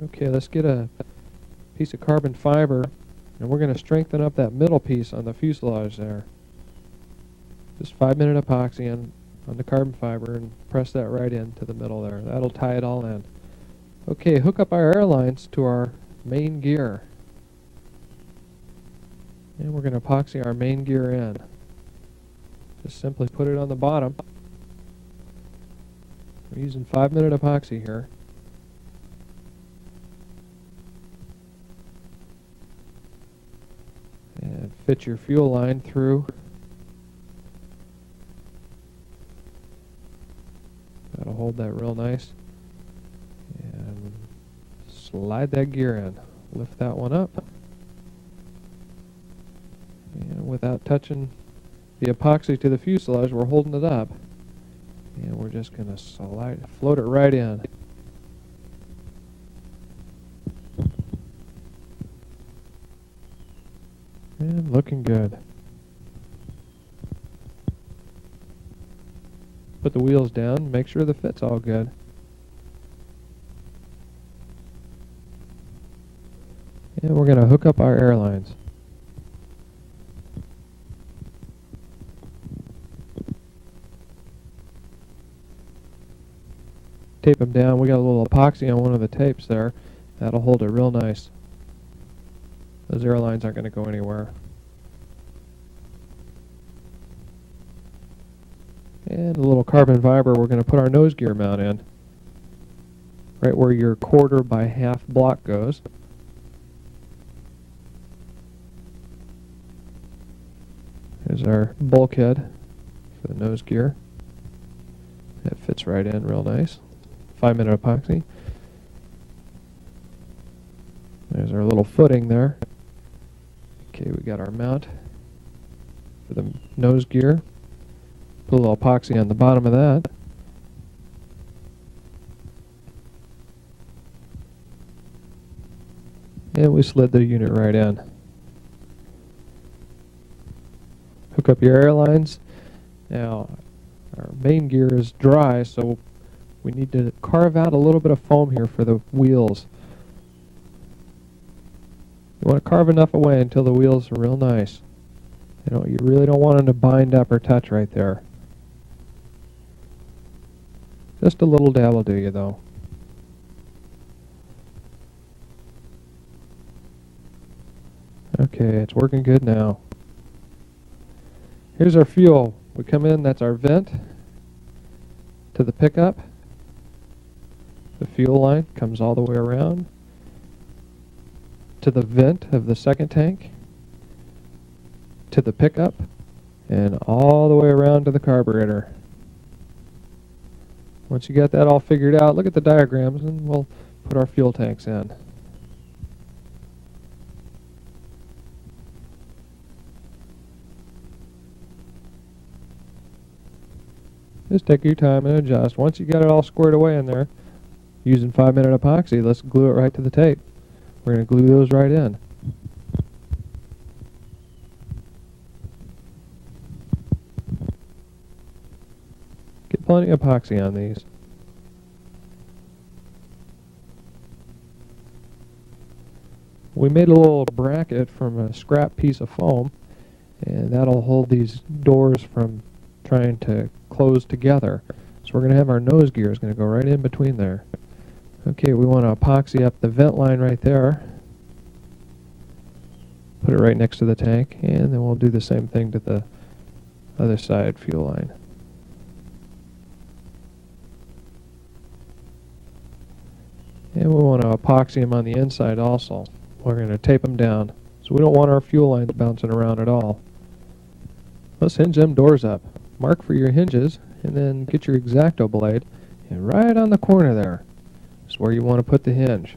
Okay, let's get a piece of carbon fiber, and we're going to strengthen up that middle piece on the fuselage there. Just 5-minute epoxy on the carbon fiber and press that right into the middle there. That'll tie it all in. Okay, hook up our airlines to our main gear. And we're going to epoxy our main gear in. Just simply put it on the bottom. We're using 5-minute epoxy here. And fit your fuel line through. That'll hold that real nice. And slide that gear in. Lift that one up. And without touching the epoxy to the fuselage, we're holding it up. And we're just going to float it right in. And looking good. Put the wheels down, make sure the fit's all good. And we're going to hook up our airlines. Tape them down. We got a little epoxy on one of the tapes there. That'll hold it real nice. Those airlines aren't going to go anywhere. And a little carbon fiber, we're going to put our nose gear mount in. Right where your 1/4 by 1/2 block goes. Here's our bulkhead for the nose gear. That fits right in real nice. 5-minute epoxy. There's our little footing there. Okay, we got our mount for the nose gear. Put a little epoxy on the bottom of that. And we slid the unit right in. Hook up your airlines. Now, our main gear is dry, so we need to carve out a little bit of foam here for the wheels. You want to carve enough away until the wheels are real nice. You really don't want them to bind up or touch right there. Just a little dab will do you, though. Okay, it's working good now. Here's our fuel. We come in, that's our vent to the pickup. The fuel line comes all the way around to the vent of the second tank, to the pickup, and all the way around to the carburetor. Once you got that all figured out, look at the diagrams and we'll put our fuel tanks in. Just take your time and adjust. Once you got it all squared away in there, using 5-minute epoxy, let's glue it right to the tape. We're going to glue those right in. Get plenty of epoxy on these. We made a little bracket from a scrap piece of foam, and that'll hold these doors from trying to close together. So we're going to have our nose gear is going to go right in between there. Okay, we want to epoxy up the vent line right there. Put it right next to the tank, and then we'll do the same thing to the other side fuel line. And we want to epoxy them on the inside also. We're going to tape them down, so we don't want our fuel lines bouncing around at all. Let's hinge them doors up. Mark for your hinges, and then get your X-Acto blade, and right on the corner there is where you want to put the hinge.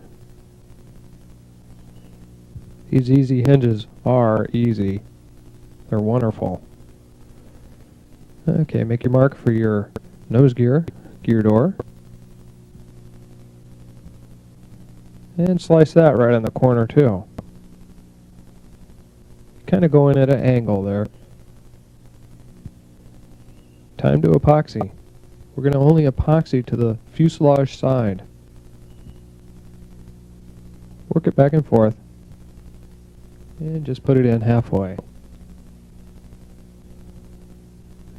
These easy hinges are easy. They're wonderful. Okay, make your mark for your nose gear door. And slice that right on the corner too. Kind of going at an angle there. Time to epoxy. We're going to only epoxy to the fuselage side. Work it back and forth. And just put it in halfway.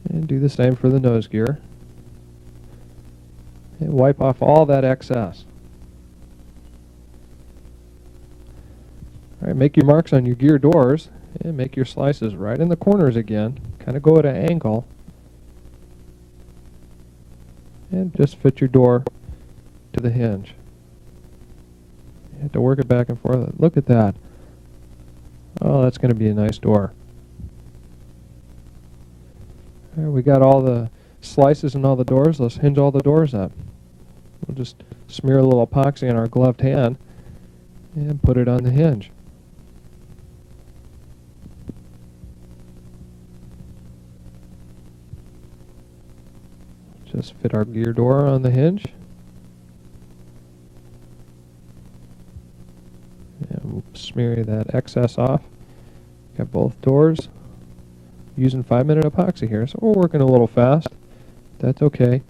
And do the same for the nose gear. And wipe off all that excess. Alright, make your marks on your gear doors and make your slices right in the corners again. Kind of go at an angle. And just fit your door to the hinge. You have to work it back and forth. Look at that. Oh, that's going to be a nice door. Alright, we got all the slices and all the doors. Let's hinge all the doors up. We'll just smear a little epoxy on our gloved hand and put it on the hinge. Just fit our gear door on the hinge. And we'll smear that excess off. Got both doors. Using 5-minute epoxy here, so we're working a little fast. That's okay.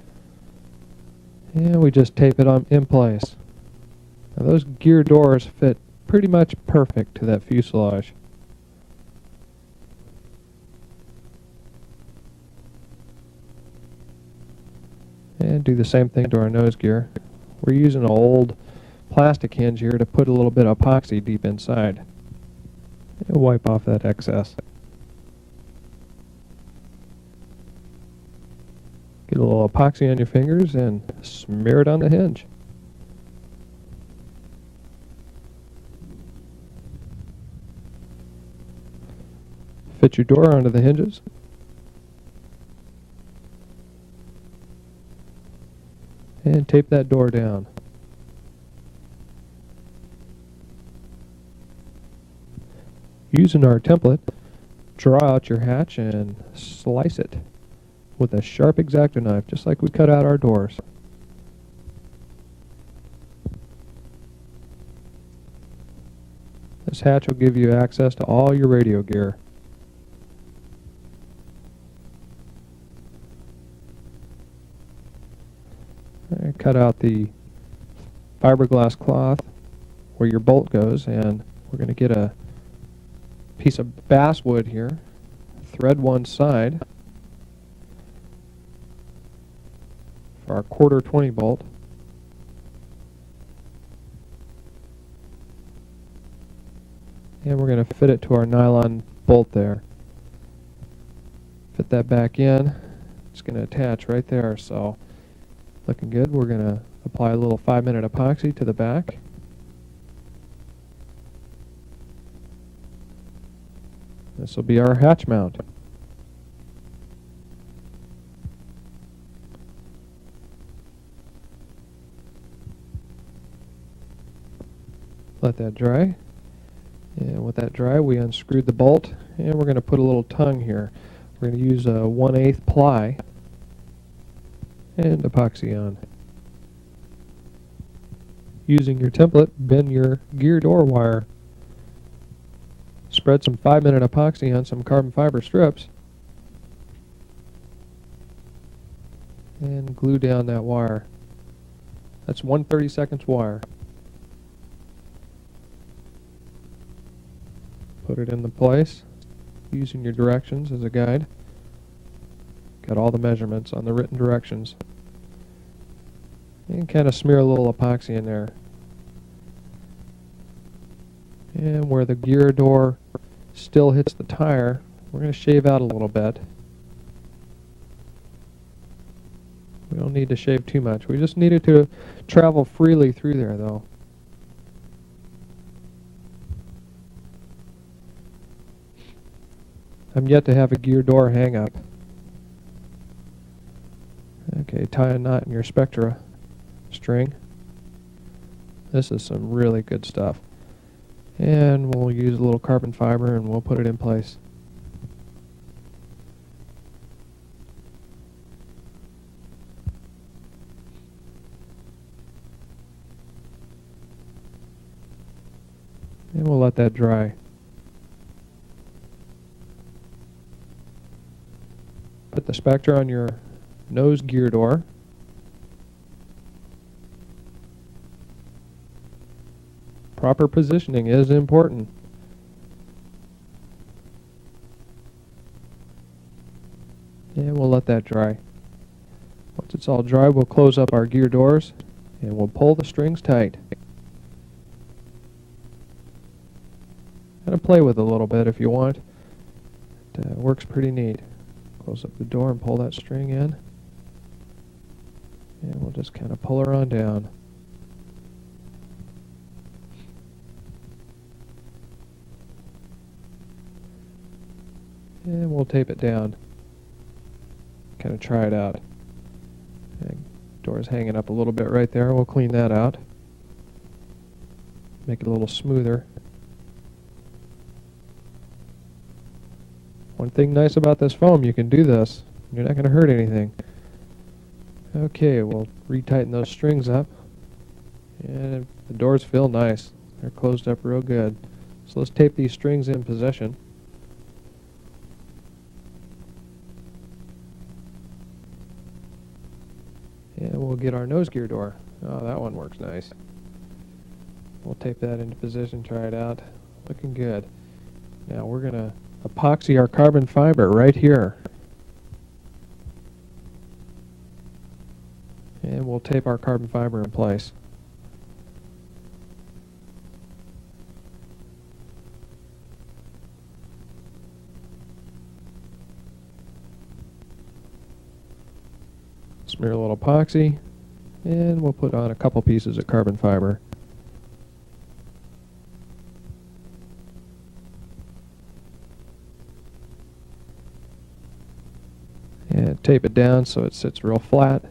And we just tape it on in place. Now those gear doors fit pretty much perfect to that fuselage. And do the same thing to our nose gear. We're using an old plastic hinge here to put a little bit of epoxy deep inside. And wipe off that excess. Get a little epoxy on your fingers and smear it on the hinge. Fit your door onto the hinges. And tape that door down. Using our template, draw out your hatch and slice it with a sharp X-Acto knife, just like we cut out our doors. This hatch will give you access to all your radio gear. Cut out the fiberglass cloth where your bolt goes, and we're going to get a piece of basswood here, thread one side for our 1/4 20 bolt. And we're going to fit it to our nylon bolt there. Fit that back in. It's going to attach right there, so looking good. We're going to apply a little 5-minute epoxy to the back. This will be our hatch mount. Let that dry. And with that dry, we unscrewed the bolt, and we're going to put a little tongue here. We're going to use a 1/8 ply and epoxy on. Using your template, bend your gear door wire. Spread some 5-minute epoxy on some carbon fiber strips and glue down that wire. That's 1/32 wire. Put it into place using your directions as a guide. Got all the measurements on the written directions. And kind of smear a little epoxy in there. And where the gear door still hits the tire, we're going to shave out a little bit. We don't need to shave too much. We just need it to travel freely through there, though. I'm yet to have a gear door hang up. Okay, tie a knot in your Spectra string. This is some really good stuff. And we'll use a little carbon fiber and we'll put it in place. And we'll let that dry. Put the Spectra on your nose gear door. Proper positioning is important. And we'll let that dry. Once it's all dry, we'll close up our gear doors and we'll pull the strings tight. Kind of play with it a little bit if you want. It works pretty neat. Close up the door and pull that string in. And we'll just kind of pull her on down. And we'll tape it down. Kind of try it out. And door's hanging up a little bit right there. We'll clean that out. Make it a little smoother. One thing nice about this foam, you can do this. You're not going to hurt anything. Okay, we'll retighten those strings up. And the doors feel nice. They're closed up real good. So let's tape these strings in position. And we'll get our nose gear door. Oh, that one works nice. We'll tape that into position, try it out. Looking good. Now we're going to epoxy our carbon fiber right here. And we'll tape our carbon fiber in place. Smear a little epoxy, and we'll put on a couple pieces of carbon fiber. And tape it down so it sits real flat.